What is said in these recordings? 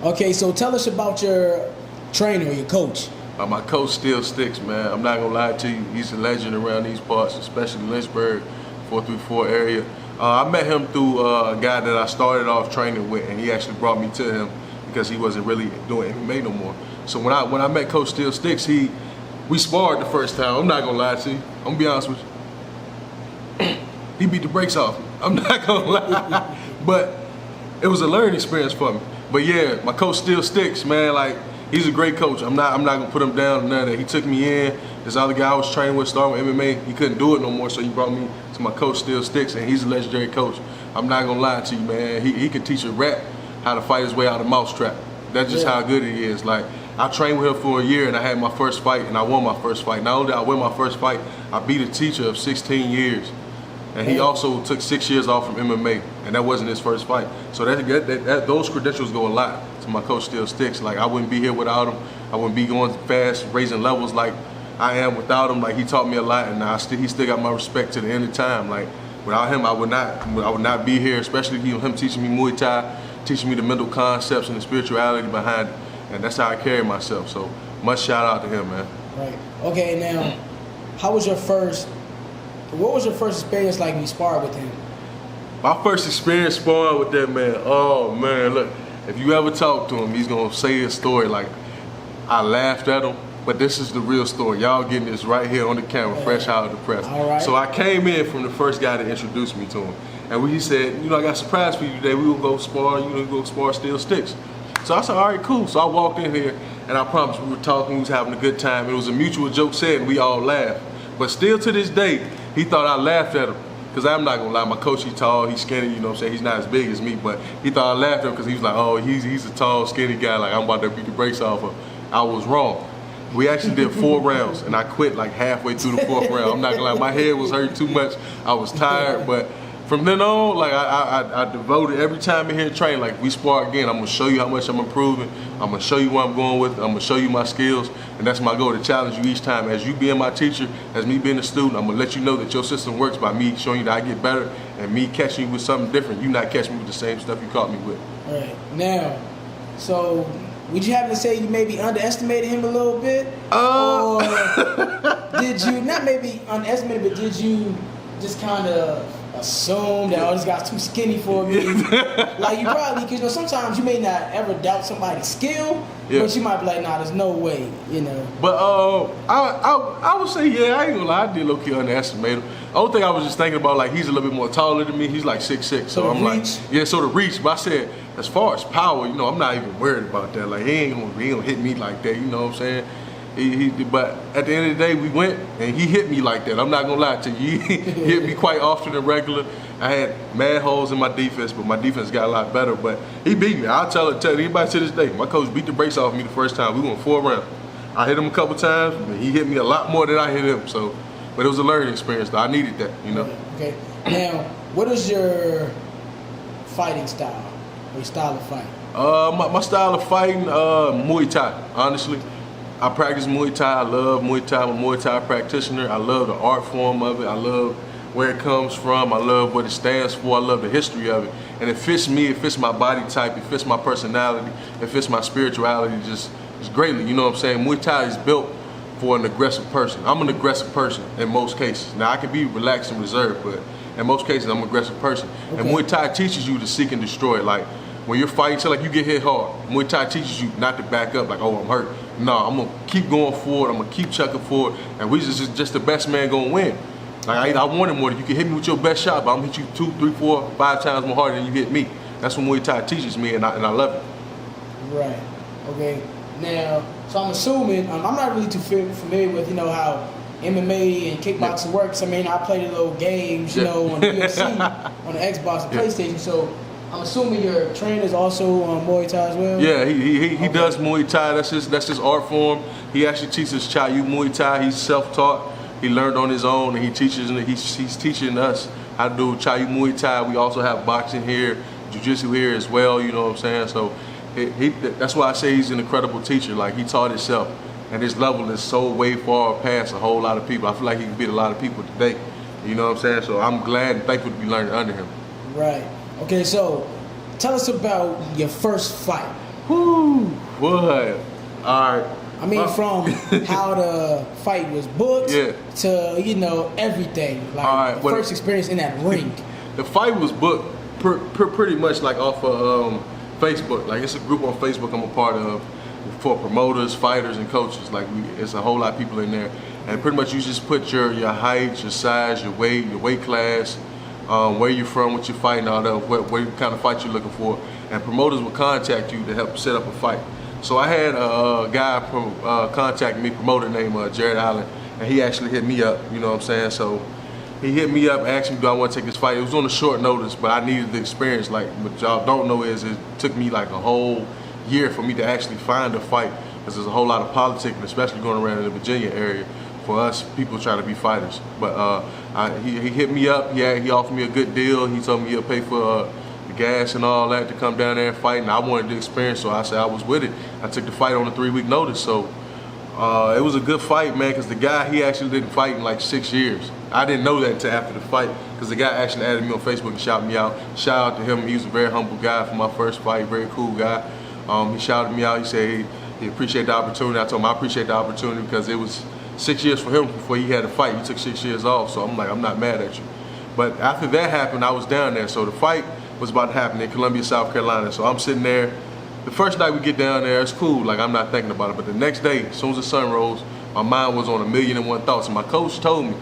Okay, so tell us about your trainer, your coach. My coach still sticks, man. I'm not gonna lie to you. He's a legend around these parts, especially Lynchburg, 434 area. I met him through a guy that I started off training with, and he actually brought me to him because he wasn't really doing MMA no more. So when I met Coach Still Sticks, we sparred the first time. I'm not gonna lie to you. I'm gonna be honest with you. He beat the brakes off me. I'm not gonna lie. But it was a learning experience for me. But yeah, my coach Still Sticks, man. Like, he's a great coach. I'm not gonna put him down or none of that. He took me in. This other guy I was training with, starting with MMA, he couldn't do it no more, so he brought me to my coach Still Sticks, and he's a legendary coach. I'm not gonna lie to you, man. He can teach a rat how to fight his way out of a mousetrap. That's just how good he is. Like, I trained with him for a year, and I had my first fight, and I won my first fight. Not only did I win my first fight, I beat a teacher of 16 years. And he also took 6 years off from MMA, and that wasn't his first fight. So those credentials go a lot to my coach Still Sticks. Like, I wouldn't be here without him. I wouldn't be going fast, raising levels like I am without him. Like, he taught me a lot, and he still got my respect to the end of time. Like, without him, I would not be here. Especially him teaching me Muay Thai, teaching me the mental concepts and the spirituality behind it, and that's how I carry myself. So much shout out to him, man. Right. Okay. Now, what was your first experience like when you sparred with him? My first experience sparring with that man, oh man, look, if you ever talk to him, he's gonna say his story. Like, I laughed at him, but this is the real story. Y'all getting this right here on the camera, fresh out of the press. All right. So I came in from the first guy that introduced me to him. And he said, I got a surprise for you today. We gonna go spar, go spar Still Sticks. So I said, all right, cool. So I walked in here, and I promise we were talking, we was having a good time. It was a mutual joke said, and we all laughed. But still to this day, he thought I laughed at him. Because I'm not gonna lie, my coach, he's tall, he's skinny, you know what I'm saying? He's not as big as me, but he thought I laughed at him because he was like, oh, he's a tall, skinny guy, like I'm about to beat the brakes off him. I was wrong. We actually did 4 rounds, and I quit like halfway through the 4th round. I'm not gonna lie, my head was hurting too much. I was tired, but from then on, like I devoted every time in here to train. Like, we spar again, I'm gonna show you how much I'm improving. I'm gonna show you where I'm going with it. I'm gonna show you my skills, and that's my goal, to challenge you each time. As you being my teacher, as me being a student, I'm gonna let you know that your system works by me showing you that I get better, and me catching you with something different. You not catching me with the same stuff you caught me with. All right. Now, so would you happen to say you maybe underestimated him a little bit? Or did you, not maybe underestimate, but did you just kind of assume that, this guy's too skinny for me? Like, you probably, because sometimes you may not ever doubt somebody's skill, but you might be like, nah, there's no way, But I would say, yeah, I ain't gonna lie, I did low-key underestimate him. The only thing I was just thinking about, like, he's a little bit more taller than me. He's like 6'6", so I'm like, so the reach. But I said, as far as power, I'm not even worried about that. Like, he ain't gonna hit me like that, you know what I'm saying? But at the end of the day, we went, and he hit me like that. I'm not gonna lie to you. He hit me quite often than regular. I had mad holes in my defense, but my defense got a lot better. But he beat me. I'll tell anybody to this day. My coach beat the brakes off me the first time. We went 4 rounds. I hit him a couple times, but he hit me a lot more than I hit him. So, but it was a learning experience, though. I needed that, Okay. Now, what is your fighting style, or your style of fighting? My style of fighting, Muay Thai, honestly. I practice Muay Thai. I love Muay Thai. I'm a Muay Thai practitioner. I love the art form of it. I love where it comes from. I love what it stands for. I love the history of it. And it fits me. It fits my body type. It fits my personality. It fits my spirituality just greatly. You know what I'm saying? Muay Thai is built for an aggressive person. I'm an aggressive person in most cases. Now, I can be relaxed and reserved, but in most cases, I'm an aggressive person. Okay. And Muay Thai teaches you to seek and destroy. Like, when you're fighting, so like you get hit hard, Muay Thai teaches you not to back up, like, oh, I'm hurt. No, I'm gonna keep going forward. I'm gonna keep chucking forward, and we just the best man gonna win. Like, I wanted more. You can hit me with your best shot, but I'm gonna hit you 2, 3, 4, 5 times more harder than you hit me. That's what Muay Thai teaches me, and I love it. Right. Okay. Now, so I'm assuming I'm not really too familiar with how MMA and kickboxing works. I mean, I play the little games, on the UFC, on the Xbox and PlayStation. So I'm assuming your trainer is also on Muay Thai as well? Yeah, he does Muay Thai. That's his art form. He actually teaches Chayu Muay Thai. He's self-taught. He learned on his own, and he's teaching us how to do Chayu Muay Thai. We also have boxing here, jiu-jitsu here as well, you know what I'm saying? So that's why I say he's an incredible teacher. Like, he taught himself, and his level is so way far past a whole lot of people. I feel like he can beat a lot of people today, you know what I'm saying? So I'm glad and thankful to be learning under him. Right. Okay, so tell us about your first fight. Woo. What? All right. I mean, from how the fight was booked to, you know, everything. Like, the first experience in that ring. The fight was booked pretty much like off of Facebook. Like, it's a group on Facebook I'm a part of for promoters, fighters, and coaches. Like, it's a whole lot of people in there. And pretty much you just put your height, your size, your weight class, where you're from, what you're fighting, all that, what kind of fight you're looking for. And promoters will contact you to help set up a fight. So I had a guy contact me, promoter named Jared Allen, and he actually hit me up, you know what I'm saying? So he hit me up, asked me, do I want to take this fight? It was on a short notice, but I needed the experience. Like, what y'all don't know is it took me like a whole year for me to actually find a fight, because there's a whole lot of politics, especially going around in the Virginia area, for us people trying to be fighters. But he hit me up, he offered me a good deal. He told me he'll pay for the gas and all that to come down there and fight, and I wanted the experience, so I said I was with it. I took the fight on a 3-week notice, so it was a good fight, man, because the guy, he actually didn't fight in like 6 years. I didn't know that until after the fight, because the guy actually added me on Facebook and shouted me out. Shout out to him, he was a very humble guy for my first fight, very cool guy. He shouted me out, he said he appreciated the opportunity. I told him I appreciate the opportunity because it was 6 years for him before he had a fight. He took 6 years off, so I'm like, I'm not mad at you. But after that happened, I was down there, so the fight was about to happen in Columbia, South Carolina. So I'm sitting there. The first night we get down there, it's cool, like I'm not thinking about it. But the next day, as soon as the sun rose, my mind was on 1,000,001 thoughts. And my coach told me,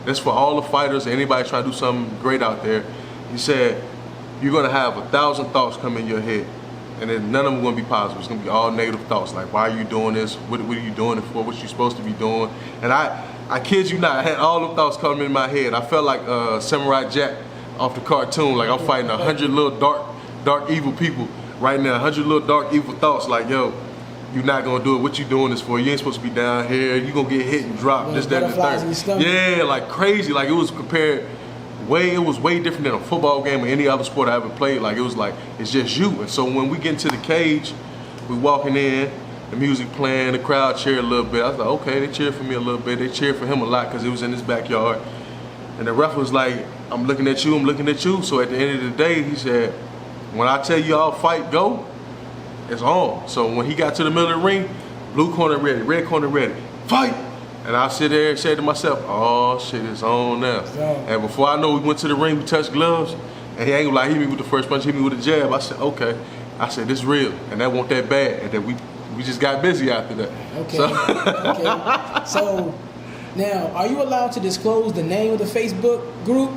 this for all the fighters, anybody trying to do something great out there. He said, you're gonna have 1,000 thoughts come in your head. And then none of them are gonna be positive. It's gonna be all negative thoughts, like, why are you doing this? What are you doing it for? What you supposed to be doing? And I kid you not, I had all the thoughts coming in my head. I felt like Samurai Jack off the cartoon, like I'm fighting 100 little dark evil people right now, 100 little dark evil thoughts, like, yo, you're not gonna do it, what you doing this for? You ain't supposed to be down here, you gonna get hit and drop, this, that, and the third. Yeah, like crazy, like it was way different than a football game or any other sport I ever played. Like, it was like, it's just you. And so when we get into the cage, we walking in, the music playing, the crowd cheered a little bit. I was like, okay, they cheered for me a little bit. They cheered for him a lot because it was in his backyard. And the ref was like, I'm looking at you, I'm looking at you. So at the end of the day, he said, when I tell you all fight, go, it's on. So when he got to the middle of the ring, blue corner ready, red corner ready, fight. And I sit there and said to myself, oh shit, it's on now. Yeah. And before I know, we went to the ring, we touched gloves, and he ain't gonna hit me with the first punch, hit me with a jab. I said, okay. I said, this real, and that wasn't that bad. And then we just got busy after that. Okay, so. Okay. So now, are you allowed to disclose the name of the Facebook group?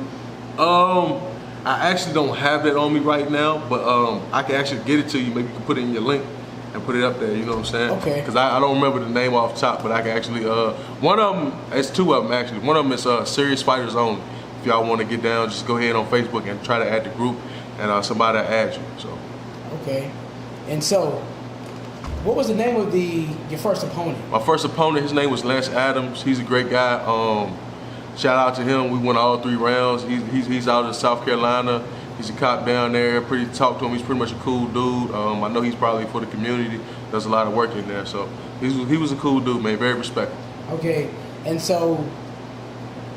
I actually don't have that on me right now, but I can actually get it to you. Maybe you can put it in your link and put it up there, you know what I'm saying? Okay. Because I don't remember the name off top, but I can actually, one of them, it's two of them actually. One of them is Serious Fighters Only. If y'all want to get down, just go ahead on Facebook and try to add the group, and somebody will add you, so. Okay. And so, what was the name of your first opponent? My first opponent, his name was Lance Adams. He's a great guy. Shout out to him. We won all 3 rounds. He's out of South Carolina. He's a cop down there. Talk to him. He's pretty much a cool dude. I know he's probably for the community. Does a lot of work in there. So he was a cool dude, man. Very respected. Okay. And so,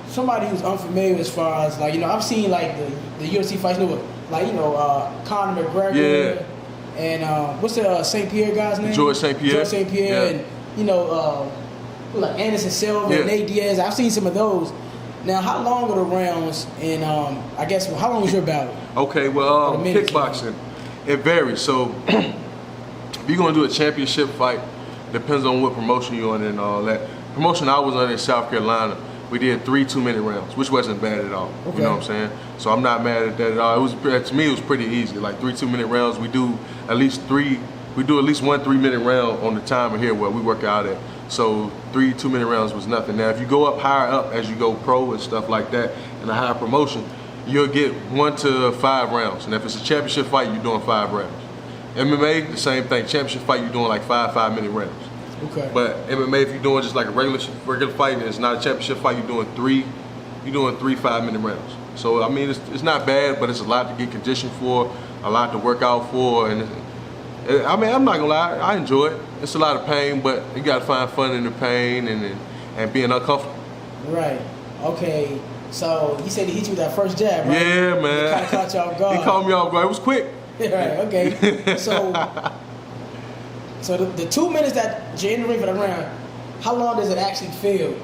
somebody who's unfamiliar as far as, like, you know, I've seen like the UFC fights, like, you know, Conor McGregor. Yeah. And what's the St. Pierre guy's name? George St. Pierre. George St. Pierre, yeah. And you know, like Anderson Silva, yeah. and Nate Diaz. I've seen some of those. Now, how long are the rounds? And I guess, how long was your battle? Okay, well, kickboxing, it varies. So, if you're gonna do a championship fight, depends on what promotion you're on and all that. Promotion I was on in South Carolina, we did 3 2-minute rounds, which wasn't bad at all. Okay. You know what I'm saying? So I'm not mad at that at all. It was, to me, it was pretty easy. Like 3 2-minute rounds, we do at least 1 3-minute round on the timer here where we work out at. So 3 2-minute rounds was nothing. Now, if you go up higher up as you go pro and stuff like that, in a higher promotion, you'll get 1 to 5 rounds. And if it's a championship fight, you're doing 5 rounds. MMA, the same thing. Championship fight, you're doing like 5 5-minute rounds. Okay. But MMA, if you're doing just like a regular fight and it's not a championship fight, you're doing 3 5-minute rounds. So I mean, it's not bad, but it's a lot to get conditioned for, a lot to work out for, and I mean, I'm not gonna lie, I enjoy it. It's a lot of pain, but you gotta find fun in the pain and being uncomfortable. Right. Okay. So you said he hit you with that first jab, right? Yeah, man. It kind of caught you off guard. He caught me off guard. It was quick. Right. Okay. So So the 2 minutes that you're in the ring for the round, how long does it actually feel?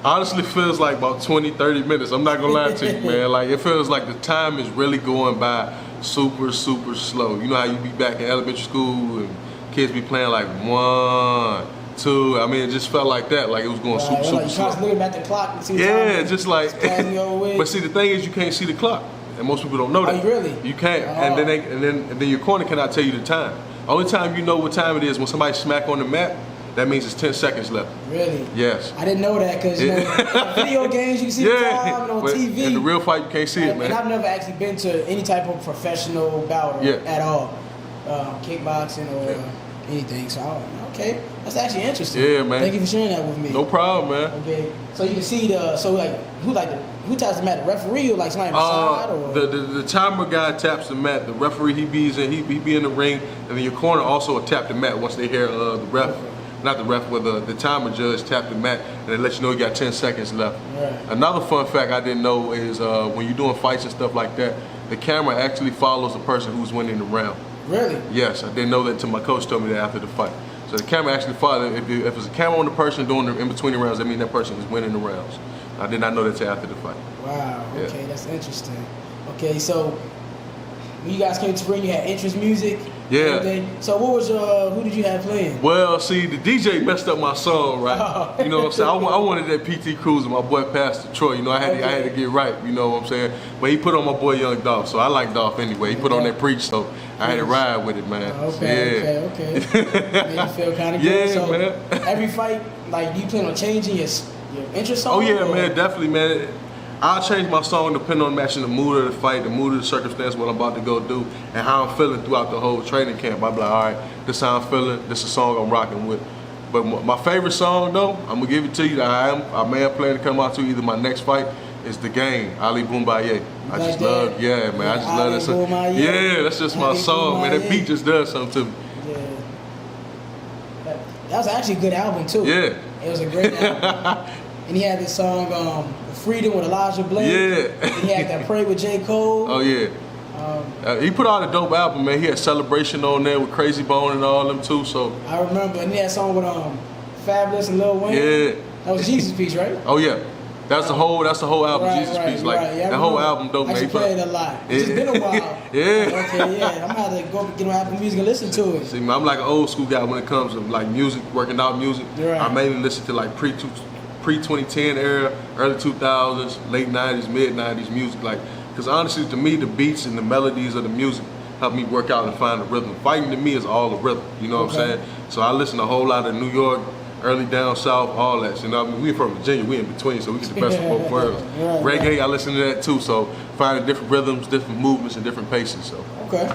Honestly, feels like about 20, 30 minutes. I'm not gonna lie to you, man. Like, it feels like the time is really going by super, super slow. You know how you be back in elementary school and kids be playing like 1, 2. I mean, it just felt like that. Like it was going super, super like you slow. constantly looking at the clock and see just like. But see, the thing is, you can't see the clock, and most people don't know that. Oh, really? You can't, and then your corner cannot tell you the time. Only time you know what time it is when somebody smack on the mat. That means it's 10 seconds left. Really? Yes. I didn't know that because, you know, video games, you see the time, and on TV. In the real fight, you can't see it, man. And I've never actually been to any type of professional bout at all. Kickboxing or anything. So, okay. That's actually interesting. Yeah, man. Thank you for sharing that with me. No problem, man. Okay. So you can see who taps the mat? The referee or like somebody on the side? Or? The timer guy taps the mat. The referee, he be in the ring. And then your corner also will tap the mat once they hear the ref. Okay. Not the ref, but the timer judge tap the mat and they let you know you got 10 seconds left. Right. Another fun fact I didn't know is when you're doing fights and stuff like that, the camera actually follows the person who's winning the round. Really? Yes, I didn't know that until my coach told me that after the fight. So the camera actually follows. If it's a camera on the person doing the in between the rounds, that means that person is winning the rounds. I did not know that until after the fight. Wow. Okay, that's interesting. Okay, so when you guys came to the ring, you had entrance music. Yeah. Everything. So what was who did you have playing? Well, see, the DJ messed up my song, right? Oh. You know what I'm saying? I wanted that PT Cruiser, my boy Pastor Troy. You know, I had to get right. You know what I'm saying? But he put on my boy Young Dolph, so I like Dolph anyway. He put on that preach, so I had to ride with it, man. Okay. Made you feel kind of good. Yeah, so man. Every fight, like, do you plan on changing your interest song? Oh yeah, man, definitely, man. I'll change my song depending on matching the mood of the fight, the mood of the circumstance, what I'm about to go do, and how I'm feeling throughout the whole training camp. I'll be like, all right, this is how I'm feeling, this is a song I'm rocking with. But my favorite song, though, I'm going to give it to you, that I may have planned to come out to either my next fight, is The Game, Ali Boombaye. I just love that song. Yeah, that's just my song, man. That beat just does something to me. Yeah. That was actually a good album, too. Yeah. It was a great album. And he had this song, Freedom with Elijah Blake. Yeah. And he had that Pray with J. Cole. Oh, yeah. He put out a dope album, man. He had Celebration on there with Crazy Bone and all them, too. So I remember. And he had a song with Fabulous and Lil Wayne. Yeah. That was Jesus Piece, right? Oh, yeah. That's the whole album, Jesus Piece. Like, Yeah, that whole album dope, man. I played it a lot. It's just been a while. Yeah. Okay, yeah. I'm gonna have to go get on Apple Music and listen to it. See, man, I'm like an old school guy when it comes to like music, working out music. Right. I mainly listen to like pre-2010 era, early 2000s, late 90s, mid 90s music. Like, because honestly, to me, the beats and the melodies of the music help me work out and find the rhythm. Fighting to me is all the rhythm. You know what I'm saying? So I listen to a whole lot of New York, early down south, all that. You know, I mean, we're from Virginia, we in between, so we get the best of both worlds. Reggae, I listen to that too. So finding different rhythms, different movements, and different paces. So. Okay.